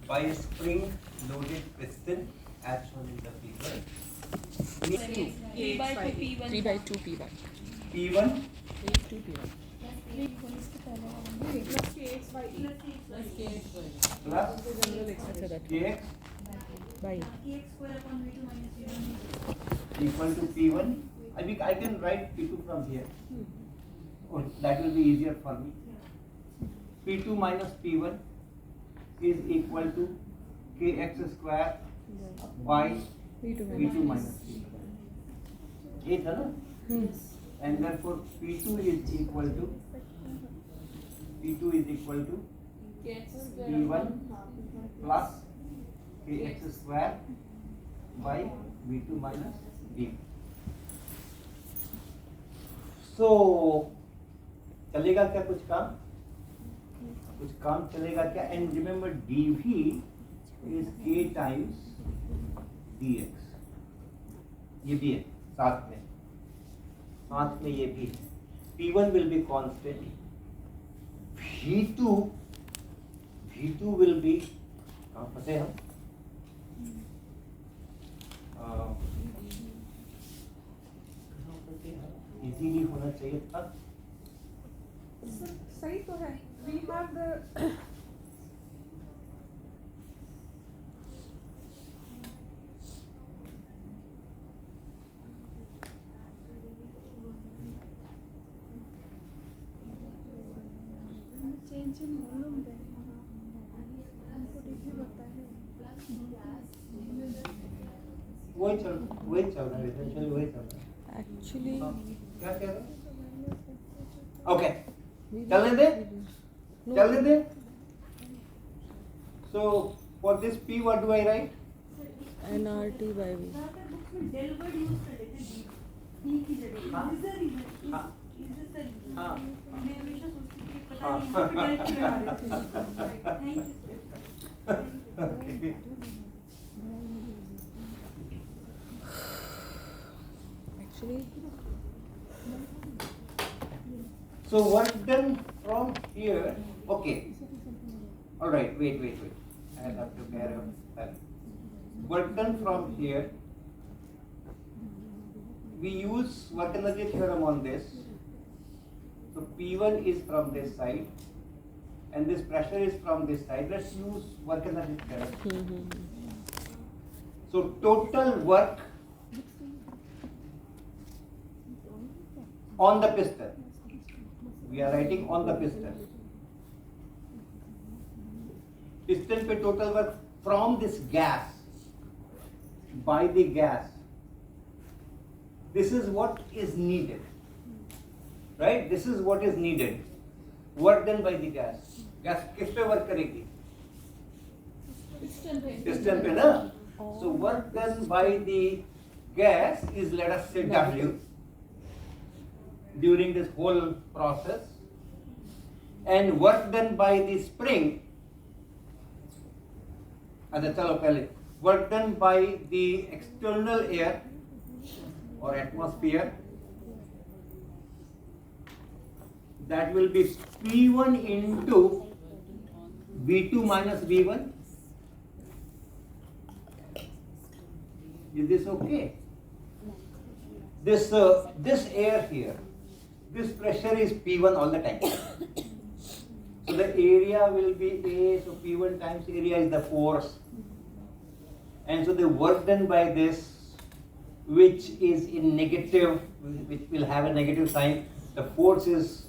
by a spring loaded piston as shown in the figure. P by 2 P1 3 by 2 P1. P1 3 2 P1. plus kx by e plus General express that kx by kx square upon v2 minus v1 equal to P1. I can write P2 from here. Oh, that will be easier for me. P2 minus P1 is equal to kx square by V2 minus P1. Eight, है ना? And therefore P2 is equal to P1 plus kx square by V2 minus V. So चलेगा क्या कुछ काम? कुछ काम चलेगा क्या? And remember dV is k times dx. ये भी है साथ में ये भी है. P1 will be constant. V2 will be कहाँ फंसे हम? इजीली होना चाहिए था. सही तो है we have the change in volume then हमको डिग्री बताया वही चल रहा है essentially वही चल रहा है. actually क्या कह रहे हैं? Okay. चलने दे. So for this P what do I write? nRT by V. Del word use कर लेते हैं डी की जगह इज द रीजन हाँ. इज द रीजन हाँ. मैं हमेशा सोचती थी कि पता नहीं यहाँ पे डेल क्यों आ रहे थे thank you Okay. Actually, So work done from here. Okay. All right. Wait. I have to carry on that. Work done from here. We use work energy theorem on this. So P1 is from this side, and this pressure is from this side. Let's use work energy theorem. So total work on the piston. We are writing on the piston. Piston पे total work from this gas, by the gas. This is what is needed, right? This is what is needed. Work done by the gas. Gas किस पे work करेगी? Piston पे ना? So work done by the gas is, let us say, W during this whole process, and work done by the spring. अच्छा चलो पहले work done by the external air or atmosphere, that will be P1 into V2 minus V1. Is this okay? This air here, this pressure is P1 all the time. So the area will be A, so P1 times area is the force. And so the work done by this, which is in negative, which will have a negative sign, the force is,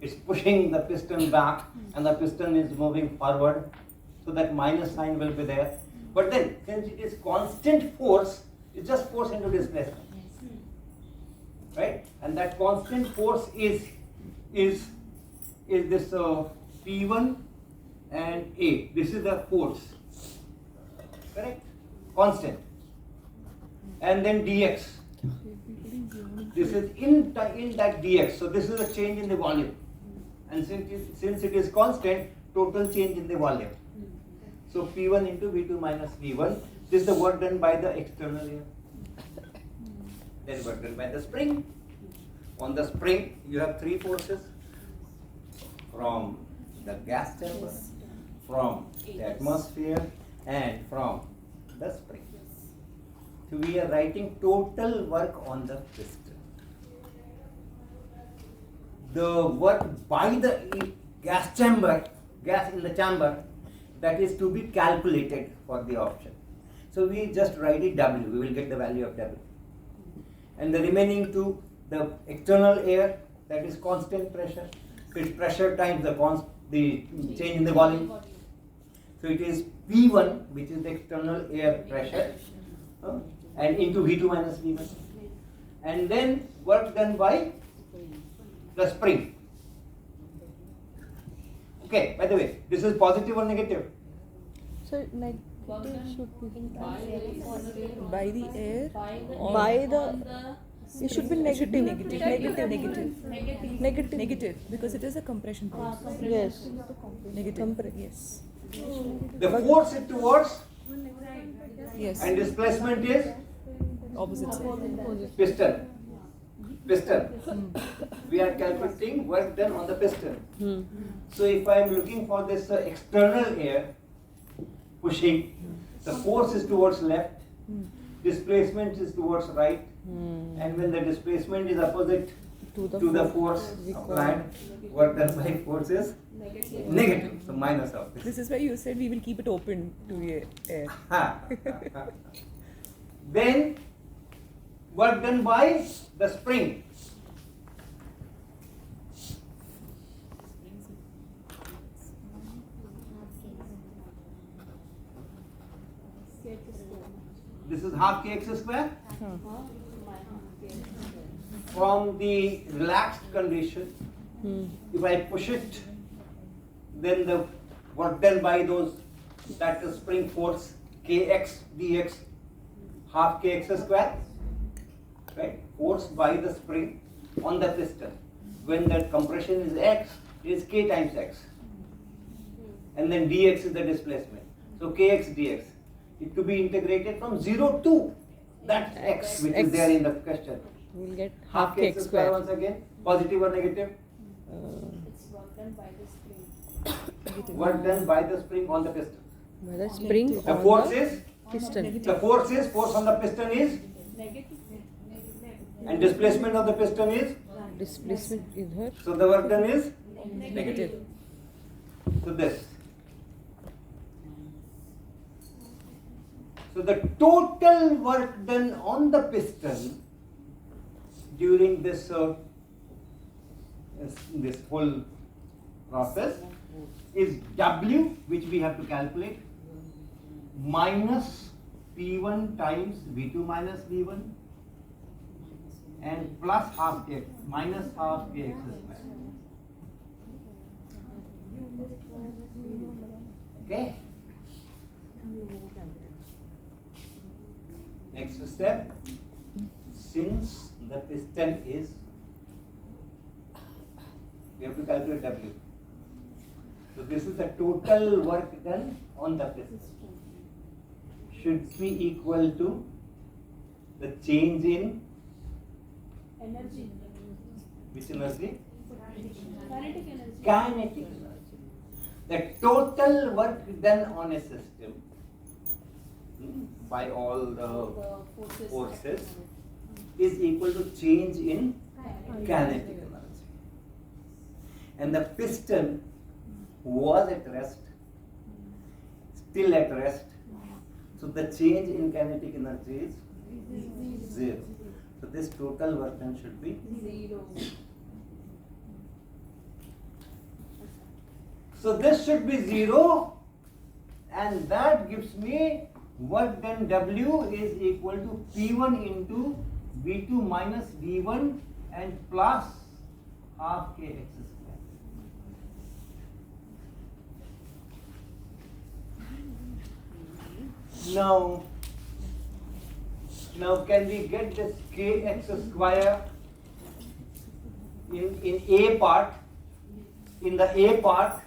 it's pushing the piston back and the piston is moving forward. So that minus sign will be there. But then, since it is constant force, it's just force into displacement. Right? And that constant force is this P1 and A. This is the force. Correct? Constant. And then dx. This is in that dx. So this is a change in the volume. And since it is constant, total change in the volume. So P1 into V2 minus V1. This is the work done by the external air. Then work done by the spring. On the spring, you have three forces from the gas chamber, from the atmosphere and from the spring. So we are writing total work on the piston. The work by the gas chamber, gas in the chamber, that is to be calculated for the option. So we just write it W, we will get the value of W. And the remaining two, the external air, that is constant pressure, it's pressure times the change in the volume. So it is P1, which is the external air pressure, and into V2 minus V1. And then work done by the spring. Okay, by the way, this is positive or negative? So negative should be By the air. by the. It should be negative. Negative, because it is a compression force. Yes. Negative. Yes. The force is towards Yes. and displacement is Opposite side. piston. Piston. We are calculating work done on the piston. So if I am looking for this external air pushing, the force is towards left, displacement is towards right, and when the displacement is opposite To to the force we call applied, work done by force is negative, so minus of this. This is why you said we will keep it open to air. Then work done by the spring. This is half kx square. From the relaxed condition, if I push it, then the work done by those, that is spring force kx dx, half kx square, right? Force by the spring on the piston. When the compression is x, it is k times x, and then dx is the displacement. So kx dx, it to be integrated from 0 to that x which is there in the question. We'll get Half kx square once again, positive or negative? It's work done by the spring. Work done by the spring on the piston. by the spring The on force the is, piston. the force on the piston is, Negative. and displacement of the piston is, Displacement is here. so the work done is, Negative. so this. So the total work done on the piston during this this whole process is W, which we have to calculate, minus P1 times V2 minus V1, and plus half kx, minus half kx square. Okay. Next step, since the piston is, we have to calculate W. So this is the total work done on the piston. Should be equal to the change in Energy. which energy? Kinetic energy. Kinetic energy. The total work done on a system by all the forces is equal to change in kinetic energy. And the piston was at rest, still at rest, so the change in kinetic energy is 0. So this total work done should be 0. So this should be 0, and that gives me work done W is equal to P1 into V2 minus V1 and plus half kx square. Now can we get this kx square in A part? In the A part,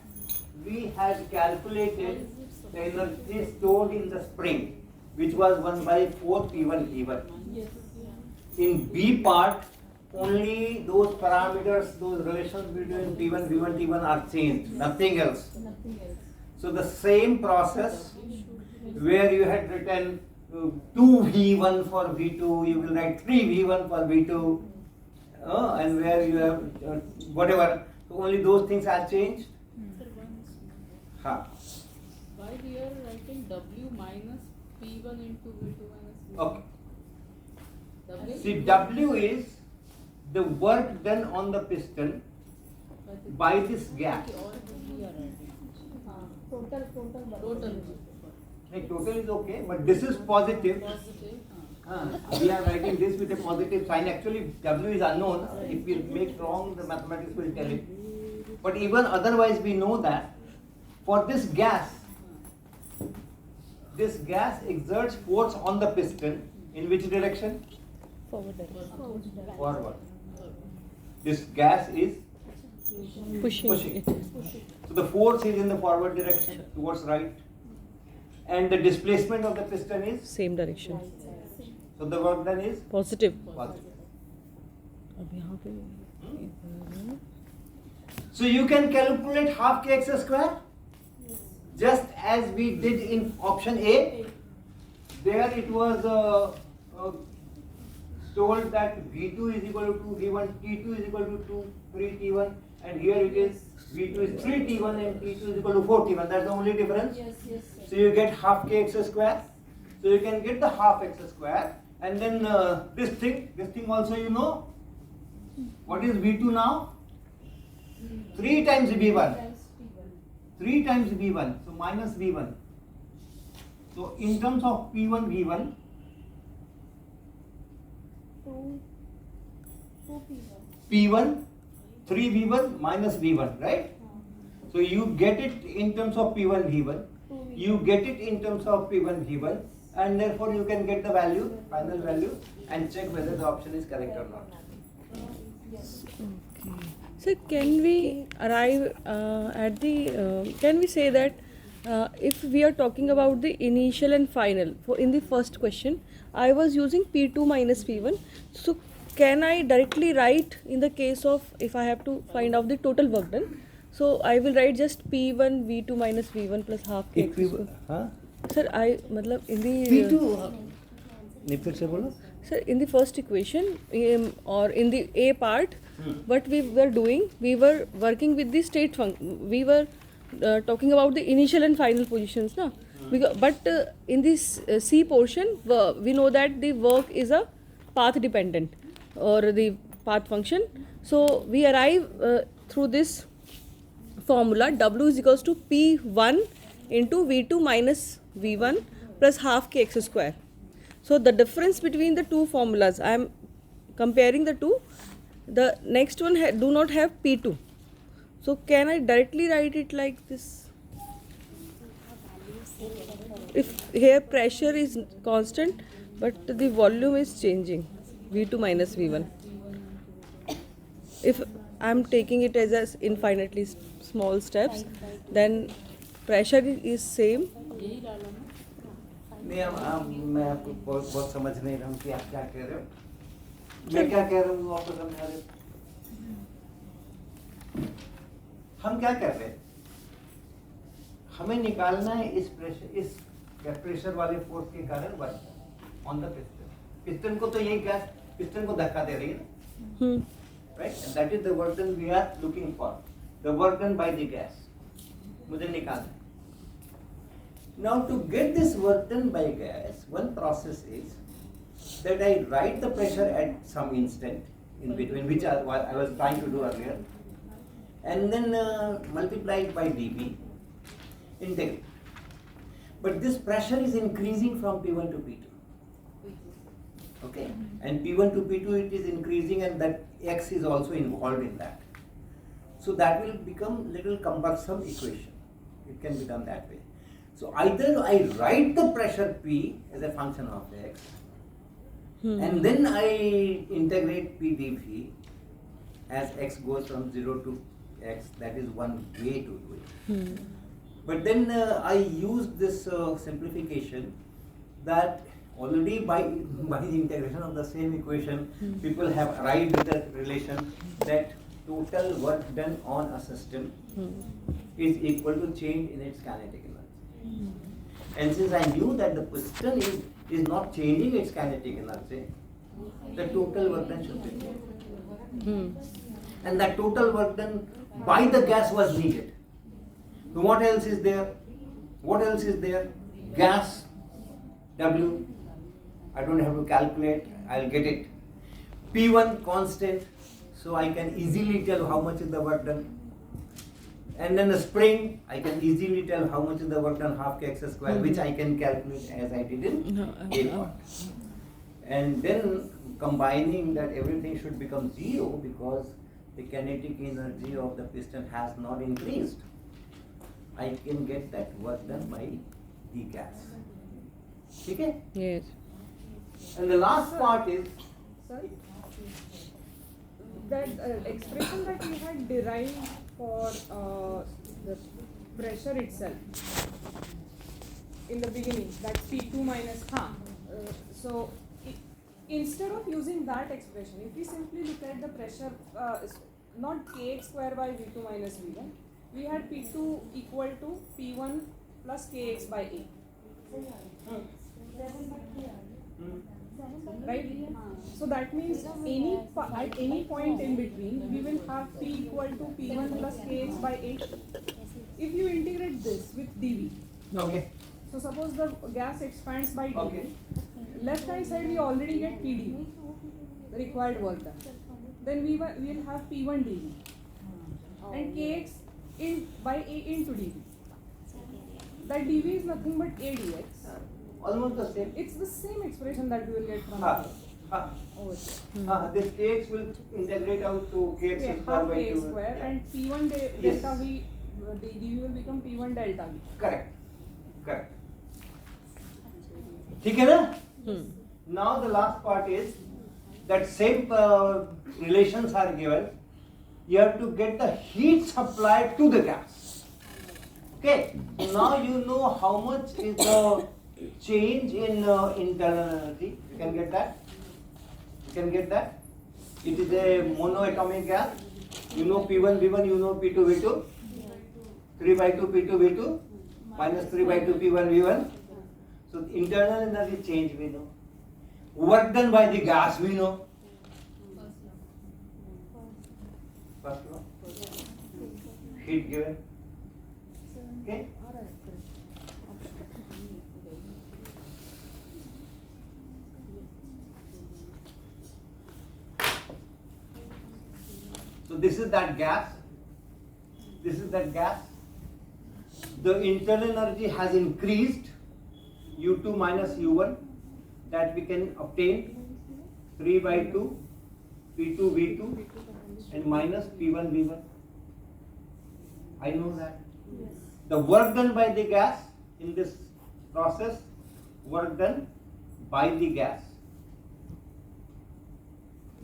we had calculated the energy stored in the spring, which was 1 by 4 P1 P1. Yes. In B part, only those parameters, those relations between P1, V1, T1 are changed, nothing else. Nothing else. So the same process where you had written 2V1 for V2, you will write 3V1 for V2, and where you have whatever. So only those things are changed. Ha. Why we are writing W minus P1 into V2 minus V1? Okay. W See, W is the work done on the piston by this gas. Okay, all we are writing. Total. Total. Like total is okay, but this is positive. Positive. We are writing this with a positive sign. Actually, W is unknown. If we make wrong, the mathematics will tell it. But even otherwise, we know that for this gas exerts force on the piston in which direction? Forward direction. Forward. This gas is Pushing Pushing. it. so the force is in the forward direction towards right, and the displacement of the piston is Same direction. so the work done is Positive. positive. अब यहाँ पे So you can calculate half kx square just as we did in option A. There it was told that V2 is equal to 2V1, T2 is equal to 2, 3T1, and here it is V2 is 3T1 and T2 is equal to 4T1. That's the only difference. Yes. So you get half kx square. So you can get the half x square, and then this thing also you know. What is V2 now? 3 times V1. 3 times V1, so minus V1. So in terms of P1 V1, 2 P1. P1, 3 V1 minus V1, right? So you get it in terms of P1 V1, you get it in terms of P1 V1, and therefore you can get the value, final value, and check whether the option is correct or not. So can we arrive at the? Can we say that if we are talking about the initial and final, for in the first question, I was using P2 minus P1. So can I directly write in the case of if I have to find out the total work done? So I will write just P1 V2 minus V1 plus half k. Sir, I मतलब in the P2 नहीं फिर से बोलो. Sir, in the first equation or in the A part, what we were doing, we were working with the state function. We were talking about the initial and final positions, na? But in this C portion, we know that the work is a path dependent or the path function. So we arrive through this formula W is equals to P1 into V2 minus V1 plus half kx square. So the difference between the two formulas, I am comparing the two. The next one do not have P2. So can I directly write it like this? If here pressure is constant, but the volume is changing, V2 minus V1. If I am taking it as infinitely small steps, then pressure is same. यही डालो ना. नहीं मैं आपको बहुत समझ नहीं रहा हूँ कि आप क्या कह रहे हो. मैं क्या कह रहा हूँ आपको समझा रहे. हम क्या कर रहे हैं? हमें निकालना है इस प्रेशर वाले फोर्स के कारण work on the piston. Piston को तो यही गैस पिस्टन को धक्का दे रही है ना, right? That is the work done we are looking for, the work done by the gas. मुझे निकालना है. Now to get this work done by gas, one process is that I write the pressure at some instant in between, which I was trying to do earlier, and then multiply it by dV, integrate. But this pressure is increasing from P1 to P2. Okay, and P1 to P2 it is increasing, and that X is also involved in that. So that will become little cumbersome equation. It can be done that way. So either I write the pressure P as a function of X, and then I integrate P dV as X goes from 0 to X. That is one way to do it. But then I use this simplification that already by the integration of the same equation, people have arrived at the relation that total work done on a system is equal to change in its kinetic energy. And since I knew that the piston is not changing its kinetic energy, the total work done should be zero. And that total work done by the gas was needed. So what else is there? What else is there? Gas, W. I don't have to calculate, I'll get it. P1 constant, so I can easily tell how much is the work done. And then the spring, I can easily tell how much is the work done, half kx square, which I can calculate as I did in A part. And then combining that, everything should become zero because the kinetic energy of the piston has not increased. I can get that work done by the gas. Okay? Yes. And the last part is, Sorry? That expression that we had derived for the pressure itself in the beginning, that's P2 minus so instead of using that expression, if we simply look at the pressure, not kx square by V2 minus V1, we had P2 equal to P1 plus kx by A. Right? So that means at any point in between, we will have P equal to P1 plus kx by 8. If you integrate this with dV, okay, so suppose the gas expands by dV, okay, left hand side we already get Pdv, the required work done. Then we will have P1 dV and kx by A into dV. That dV is nothing but A dx. almost the same. It's the same expression that we will get from Ha, here. ha. Over here. This kx will integrate out to kx Yeah, square half by kx 2. square and P1 Yes. delta V, the dV will become P1 delta V. Correct, correct. ठीक है ना? Now the last part is that same relations are given. You have to get the heat supplied to the gas. Okay. Now you know how much is the change in internal energy. You can get that. You can get that. It is a monoatomic gas. You know P1 V1. You know P2 V2. 3 by 2 P2 V2 minus 3 by 2 P1 V1. So the internal energy change we know. Work done by the gas we know. First law. Heat given. Okay. So this is that gas. This is that gas. The internal energy has increased. U2 minus U1, that we can obtain 3 by 2 P2 V2 and minus P1 V1. I know that. The work done by the gas in this process, work done by the gas.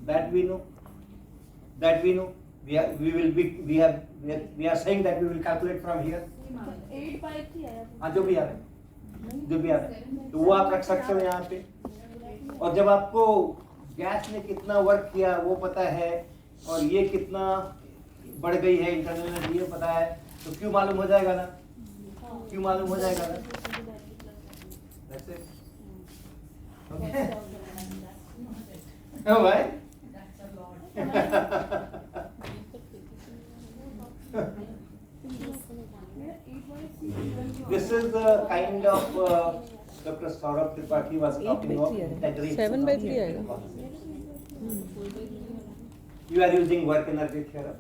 That we know. That we know. We are saying that we will calculate from here. 8 by 3 आया। हाँ जो भी आ रहा है, जो भी आ रहा है, तो वो आप रख सकते हो यहाँ पे। और जब आपको गैस ने कितना वर्क किया वो पता है और ये कितना बढ़ गई है इंटरनल एनर्जी ये पता है, तो क्यों मालूम हो जाएगा ना? क्यों मालूम हो जाएगा ना? That's it. Okay. Oh, right? This is the kind of Dr. Saurabh Tripathi was talking of. That 7 by 3 आएगा. You are using work energy theorem.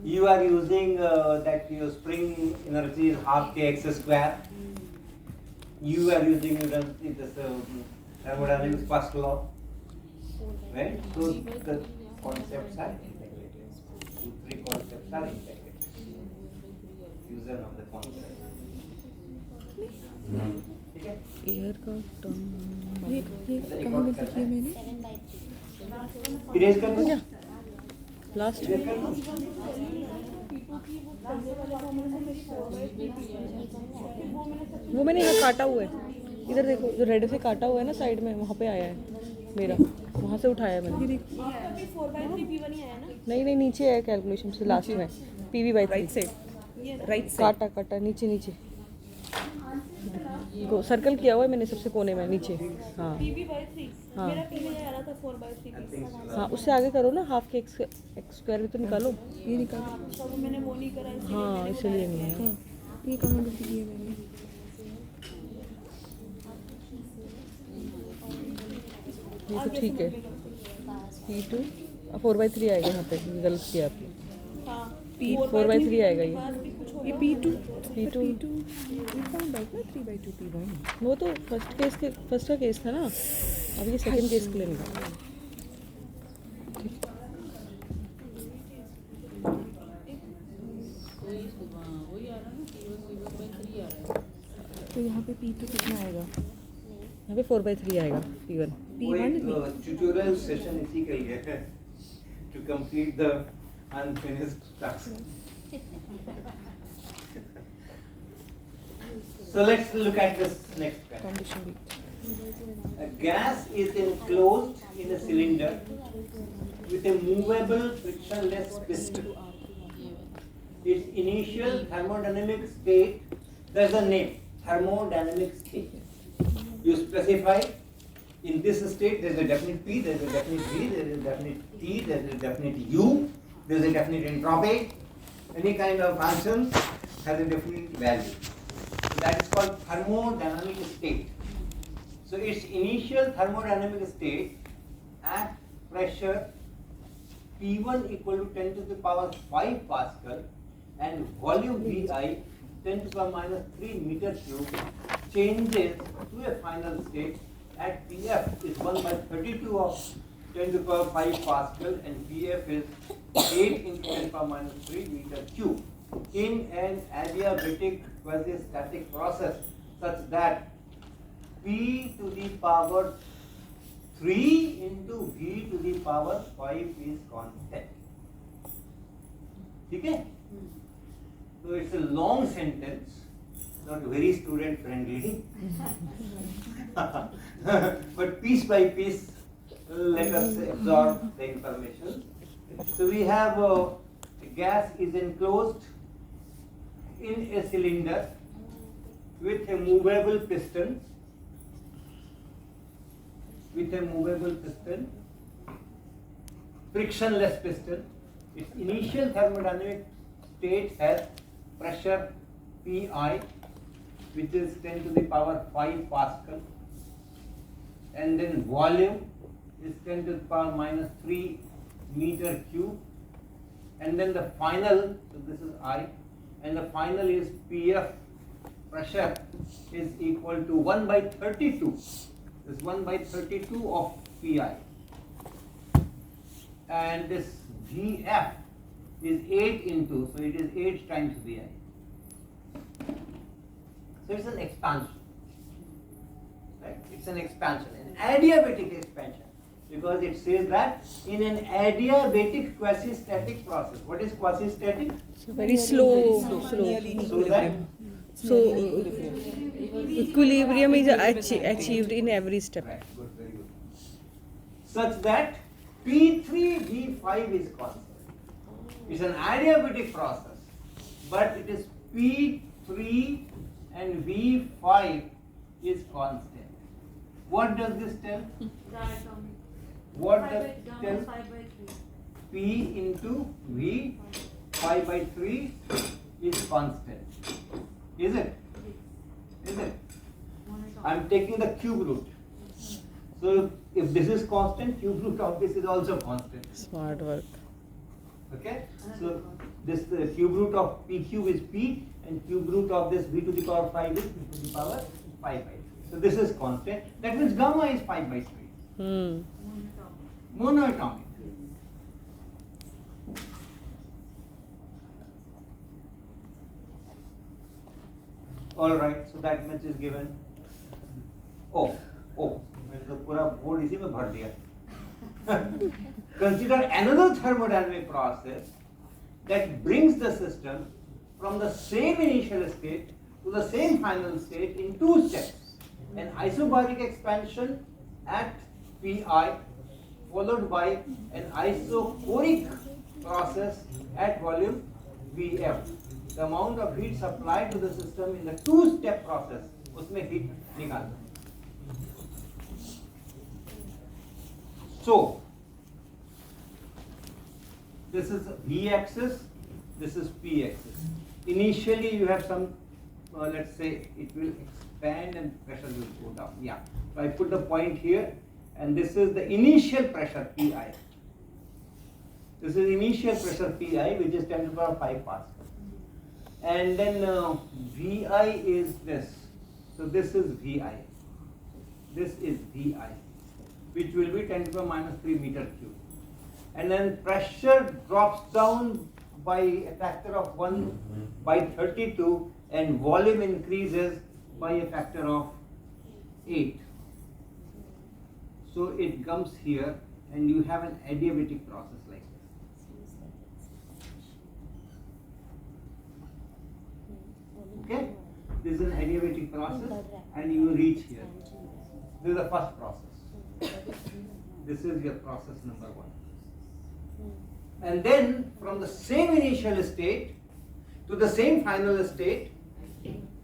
You are using that your spring energy is half kx square. You are using this thermodynamics first law. Right? So the concepts are integrated. 2-3 concepts are integrated. Fusion of the concept. ठीक है? Air का term ये कहाँ में लिखी है मैंने? Erase कर दो। लास्ट इरेज कर दो। वो मैंने यहाँ काटा हुआ है, इधर देखो जो रेड से काटा हुआ है ना साइड में, वहाँ पे आया है मेरा। वहाँ से उठाया मैंने। नहीं नहीं, नीचे है कैलकुलेशन से लास्ट में PV by 3। Right side. Right side. काटा काटा नीचे नीचे सर्कल किया हुआ है मैंने सबसे कोने में नीचे। हाँ हाँ हाँ, उससे आगे करो ना, हाफ के एक्स स्क्वायर भी तो निकालो। ये निकाल। हाँ इसलिए नहीं है। ये कहाँ गलती की है मैंने? ये तो ठीक है। P2 4/3 आएगा यहाँ पे, गलत किया आपने। 4/3 आएगा ये P2. P2 We found out ना 3/2 P1. वो तो फर्स्ट का केस था ना, अब ये सेकंड केस के लिए निकाला। वही आ रहा है ना, P1/3 आ रहा है। तो यहाँ पे P2 कितना आएगा? यहाँ पे 4/3 आएगा P1। ट्यूटोरियल सेशन इसी के लिए है, to complete the unfinished task. So let's look at this next one. Condition B. A gas is enclosed in a cylinder with a movable frictionless piston. Its initial thermodynamic state, there's a name, thermodynamic state. You specify in this state there's a definite P, there's a definite V, there's a definite T, there's a definite U, there's a definite entropy. Any kind of function has a definite value. So that is called thermodynamic state. So its initial thermodynamic state at pressure P1 equal to 10 to the power 5 Pascal and volume VI 10 to the power minus 3 meter cube changes to a final state at PF is 1/32 of 10 to the power 5 Pascal and PF is 8 into 10 to the power minus 3 meter cube in an adiabatic quasi-static process such that P to the power 3 into V to the power 5 is constant. Okay? So it's a long sentence, not very student friendly. But piece by piece, let us absorb the information. So we have a gas is enclosed in a cylinder with a movable piston. Frictionless piston. Its initial thermodynamic state has pressure Pi, which is 10 to the power 5 Pascal, and then volume is 10 to the power minus 3 meter cube, and then the final, so this is I, and the final is PF, pressure is equal to 1/32. This 1/32 of Pi, and this VF is 8 into, so it is 8 times VI. So it's an expansion, right? It's an expansion, an adiabatic expansion, because it says that in an adiabatic quasi-static process. What is quasi-static? Very slow. So that So equilibrium is achieved in every step. right, good, very good. Such that P3V5 is constant. It's an adiabatic process, but it is P3 and V5 is constant. What does this tell? What does it tell? 5/3. P into V 5/3 is constant. Is it? Is it? I'm taking the cube root. So if this is constant, cube root of this is also constant. Smart work. Okay? So this cube root of P cube is P, and cube root of this V to the power 5 is V to the power 5/3. So this is constant. That means gamma is 5/3. Monoatomic. All right, so that much is given. मैंने तो पूरा board इसी में भर दिया. Consider another thermodynamic process that brings the system from the same initial state to the same final state in 2 steps. An isobaric expansion at Pi followed by an isochoric process at volume Vf. The amount of heat supplied to the system in the two-step process, उसमें heat निकालना. So, this is V axis, this is P axis. Initially you have some, let's say it will expand and pressure will go down. Yeah, so I put the point here and this is the initial pressure Pi. This is initial pressure Pi, which is 10 to the power 5 Pascal. And then Vi is this. So this is Vi. This is Vi, which will be 10 to the power -3 meter cube. And then pressure drops down by a factor of 1 by 32 and volume increases by a factor of 8. So it comes here and you have an adiabatic process like this. Okay? This is an adiabatic process and you reach here. This is the first process. This is your process number 1. And then from the same initial state to the same final state,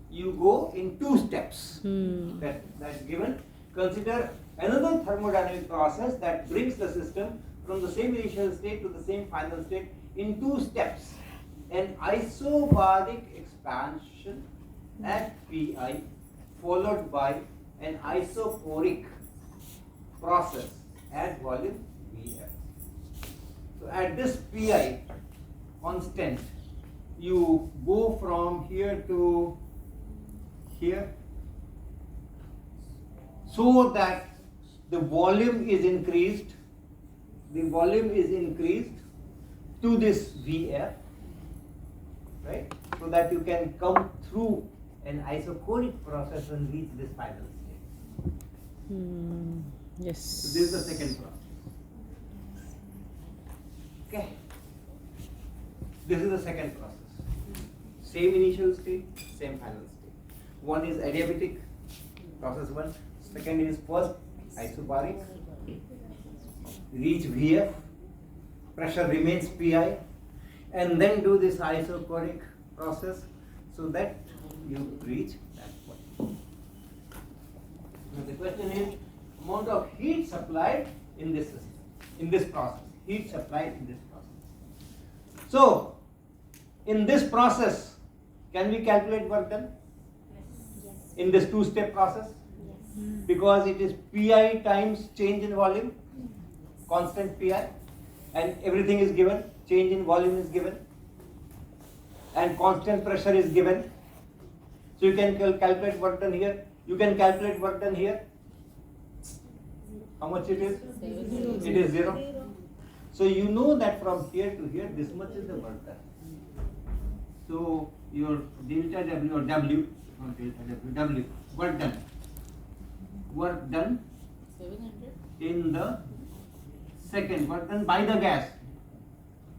you go in 2 steps. That's given. Consider another thermodynamic process that brings the system from the same initial state to the same final state in 2 steps. An isobaric expansion at Pi followed by an isochoric process at volume Vf. So at this Pi constant, you go from here to here so that the volume is increased. The volume is increased to this Vf, right? So that you can come through an isochoric process and reach this final state. Yes. So this is the second process. Okay. This is the second process. Same initial state, same final state. One is adiabatic, process 1. Second is first isobaric. Reach Vf, pressure remains Pi, and then do this isochoric process so that you reach that point. Now the question is amount of heat supplied in this system, in this process. Heat supplied in this process. So, in this process, can we calculate work done? Yes. In this 2-step process? Because it is Pi times change in volume, constant Pi, and everything is given, change in volume is given, and constant pressure is given. So you can calculate work done here, you can calculate work done here. How much it is? It is 0. So you know that from here to here, this much is the work done. So your delta W or W, not delta W, W, work done. Work done 700. in the second, work done by the gas.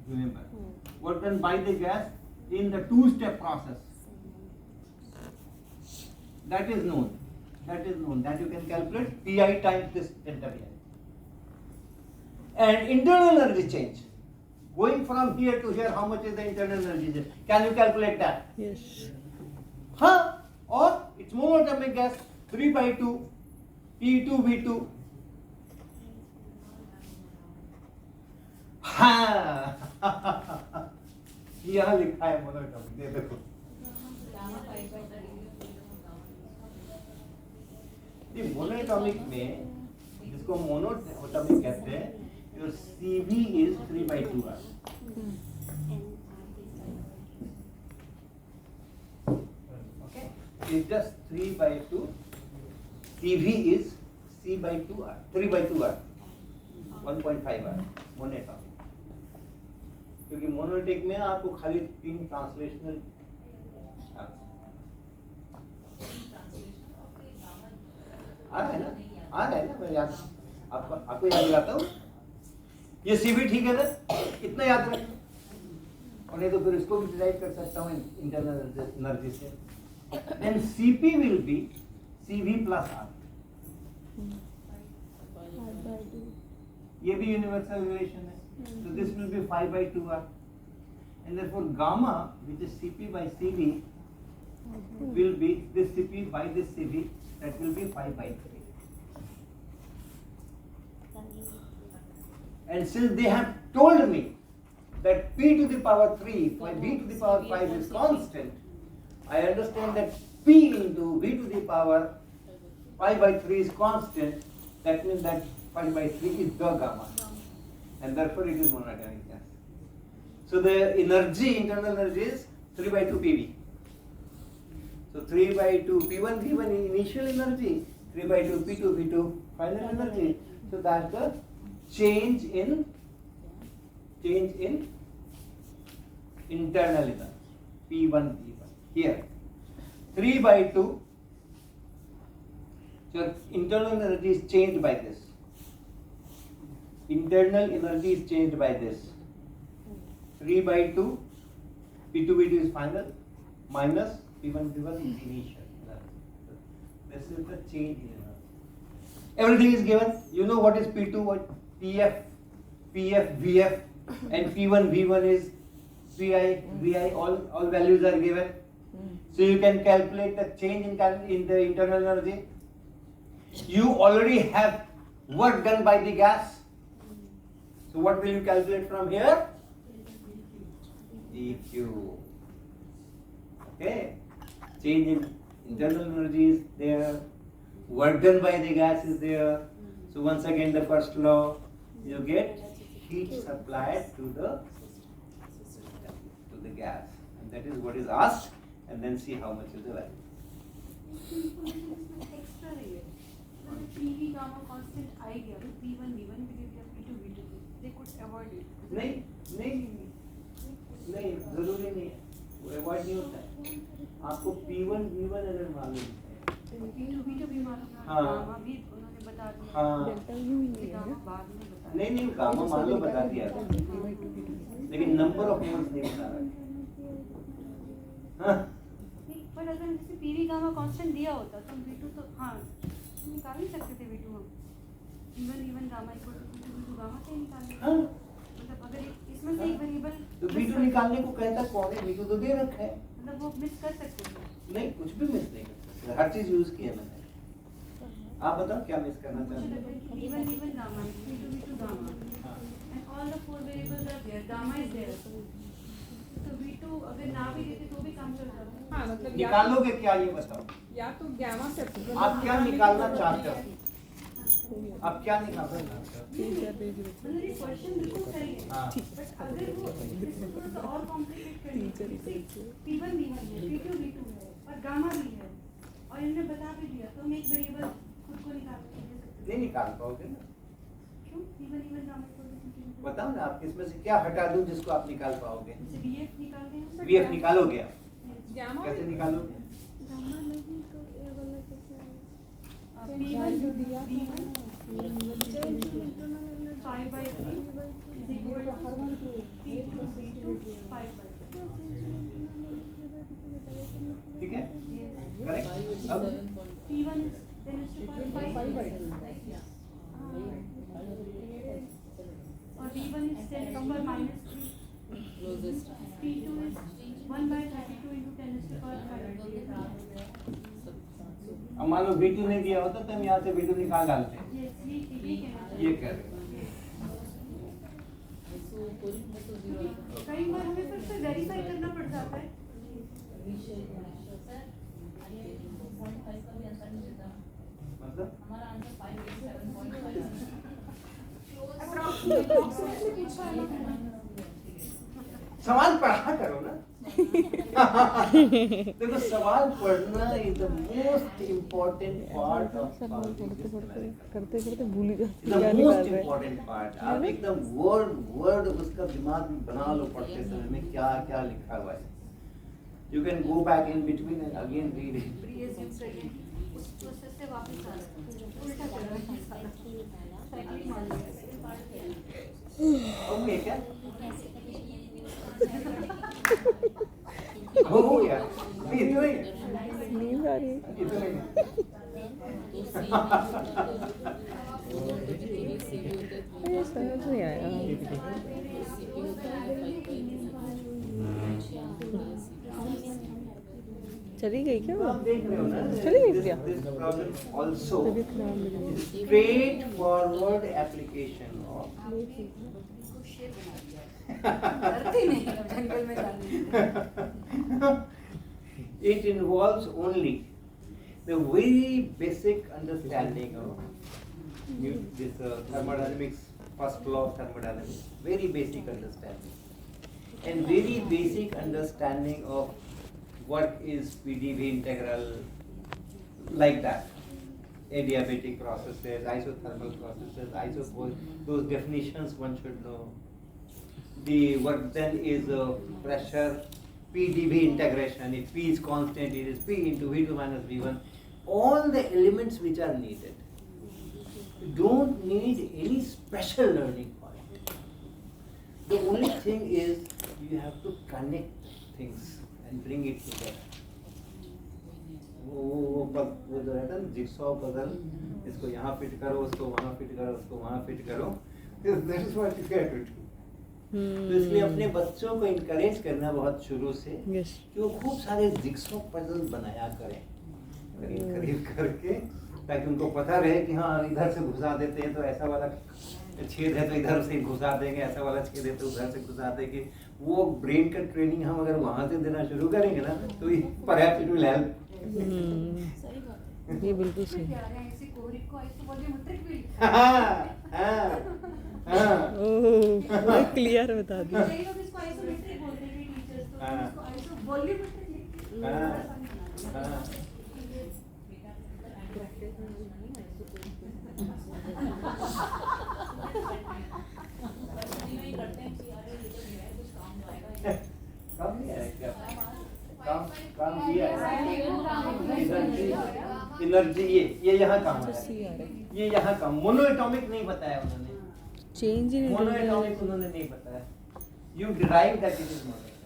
Remember, work done by the gas in the 2-step process. That is known. That is known. That you can calculate Pi times this delta Vi. And internal energy change. Going from here to here, how much is the internal energy change? Can you calculate that? Yes. Huh? Or it's monatomic gas, 3/2, P2, V2. हाँ यहाँ लिखा है monoatomic, ये देखो ये monoatomic में जिसको monoatomic कहते हैं, your CV is 3/2R. Okay, it's just 3/2. CV is C/2R, 3/2R, 1.5R monoatomic. क्योंकि मोनोलिटिक में आपको खाली 3 ट्रांसलेशनल आ रहा है ना, मैं याद आपको याद दिलाता हूँ. ये सीवी ठीक है ना, इतना याद रखें, और नहीं तो फिर इसको भी डिराइव कर सकता हूँ इंटरनल एनर्जी से. Then CP will be CV plus R. ये भी यूनिवर्सल रिलेशन है, so this will be 5 by 2r, and therefore gamma, which is Cp by Cv, will be this Cp by this Cv, that will be 5 by 3. And since they have told me that p to the power 3 by b to the power 5 is constant, I understand that p into b to the power 5 by 3 is constant. That means that 5 by 3 is the gamma, and therefore it is monatomic gas. So the energy, internal energy is 3 by 2 PV. So 3 by 2 P1 V1 initial energy, 3 by 2 P2 V2 final energy. So that's the change in internal energy, P1 V1 here. 3 by 2. So internal energy is changed by this. Internal energy is changed by this. 3 by 2 P2 V2 is final minus P1 V1 is initial. This is the change in energy. Everything is given. You know what is P2, what PF, VF, and P1 V1 is PI, VI. All values are given. So you can calculate the change in the internal energy. You already have work done by the gas. So what will you calculate from here? dQ. Okay. Change in internal energy is there. Work done by the gas is there. So once again the first law, you get heat supplied to the system, to the gas, and that is what is asked, and then see how much is the value. Extra रही है मतलब PV gamma constant आ गया तो P1 V1 भी दे दिया P2 V2 they could avoid it नहीं जरूरी नहीं है, वो अवॉइड नहीं होता है. आपको P1 V1 अगर मालूम है, P2 V2 भी मालूम है हाँ. गामा भी उन्होंने बता दिया हाँ डेल्टा यू ही नहीं है गामा ना. बाद में बता नहीं गामा मान लो बता दिया, लेकिन नंबर ऑफ मोल्स नहीं बता रहा. हाँ पर अगर जैसे पीवी गामा कांस्टेंट दिया होता तो V2 तो हाँ निकाल नहीं सकते थे V2 हम P1 gamma equal to V2 gamma से निकाल हाँ. मतलब अगर इसमें से एक वेरिएबल तो V2 निकालने को कहता कौन है? V2 तो दे रखा है. मतलब वो मिस कर सकते थे नहीं, कुछ भी मिस नहीं कर सकते, हर चीज यूज किया मैंने. आप बताओ क्या मिस करना मुझे चाहते लग रहा है कि V1 गामा V2 गामा हैं? and all the four variables are there gamma is there तो V2 अगर ना भी देते तो भी काम चल जाता हाँ मतलब निकालोगे क्या ये बताओ. या तो गैमा से आप क्या निकालना चाहते हो? आप क्या निकालना चाहते हो? मतलब ये क्वेश्चन बिल्कुल सही है हाँ. बट अगर वो इसको थोड़ा सा और कॉम्प्लिकेट करेंगे P1 V1 है P2 V2 है और गामा भी है और इन्होंने बता भी दिया तो हम एक वेरिएबल खुद को निकाल के दे सकते नहीं निकाल पाओगे ना. हैं क्यों P1 V1 गामा को बताओ ना, आप इसमें से क्या हटा दूं जिसको आप निकाल पाओगे? जैसे VF निकाल दें VF निकालोगे आप? गैमा कैसे निकालोगे? P1 V1 5 by 3 is equal to P2 V2 5 by 3 ठीक है, करेक्ट. अब P1 is 10 to the power 5 by 3 और V1 is 10 to the power minus 3 Closest. P2 is 1 by 32 into 10 to the power 5 अब मान लो V2 नहीं दिया होता तो हम यहाँ से V2 निकाल डालते हैं. yes ये कहना चाहिए ये कह रहे हैं. So putting it to zero. कई बार हमें फिर से वेरीफाई करना पड़ जाता है मतलब सवाल पढ़ा करो ना. देखो सवाल पढ़ना is the most important part of करते करते भूल ही जाते द क्या मोस्ट निकाल रहे हैं. Important part. आप एकदम वर्ड उसका दिमाग में बना लो पढ़ते समय में क्या क्या लिखा हुआ है. You can go back in between and again read it. Previous second उस प्रोसेस से वापस आ उल्टा कर रहा है साइकिल मान ओके क्या हो गया? इतना ही नींद आ रही है. इतना ही. तो C दोनों डिजिटली सेव होते थे. ये सर चली गई क्या वो? आप देख रहे हो ना, चली गई प्रिया? this problem also तबीयत खराब लग रही है। straightforward application of डरती नहीं है जंगल में जाने it involves only the very basic understanding of this thermodynamics, first law of thermodynamics, very basic understanding, and very basic understanding of what is PDV integral, like that. Adiabatic processes, isothermal processes, those definitions one should know. The what then is pressure PDV integration. If P is constant, it is P into V2 minus V1. All the elements which are needed. You don't need any special learning for it. The only thing is you have to connect things and bring it together. वो जो रहता है ना jigsaw puzzle, इसको यहाँ fit करो, उसको वहाँ फिट करो, उसको वहाँ फिट करो. That is what you have to do. तो इसलिए अपने बच्चों को इनकरेज करना बहुत शुरू से Yes. कि वो खूब सारे जिक्सॉ पजल बनाया करें करीब करीब करके, ताकि उनको पता रहे कि हाँ इधर से घुसा देते हैं तो ऐसा वाला छेद है तो इधर से घुसा देंगे, ऐसा वाला छेद है तो उधर से घुसा देंगे. वो ब्रेन का ट्रेनिंग हम अगर वहाँ से देना शुरू करेंगे ना तो परहैप्स इट विल हेल्प. सही बात है. ये बिल्कुल सही. प्यारे हैं इसी कोहरी को आइसोवॉल्यूमेट्रिक भी ओह क्लियर बता दिया. कई लोग इसको आइसोमेट्रिक बोलते हैं टीचर्स, तो हाँ. इसको आइसोवॉल्यूमेट्रिक लिखते हैं. हाँ. बड़ा समझना है. हाँ. काम नहीं है क्या? काम किया है. एनर्जी ये यहाँ काम है. सी आ रहा है। ये यहाँ काम मोनोएटॉमिक नहीं बताया उन्होंने. चेंज इन मोनोएटॉमिक उन्होंने नहीं बताया. You derive that it is monoatomic,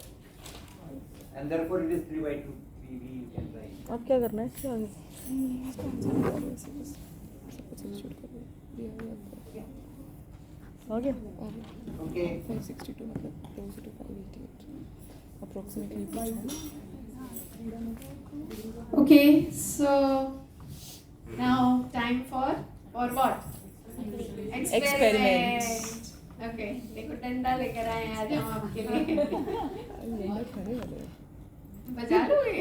and therefore it is 3/2 PV. You can write. अब क्या करना है इसके आगे? आ गया. Okay. 562 मतलब closer to 588 approximately. Okay, so now time for what? Experiments. Okay, देखो डंडा लेकर आए हैं आज हम आपके लिए. खड़े वाले बजा लोगे?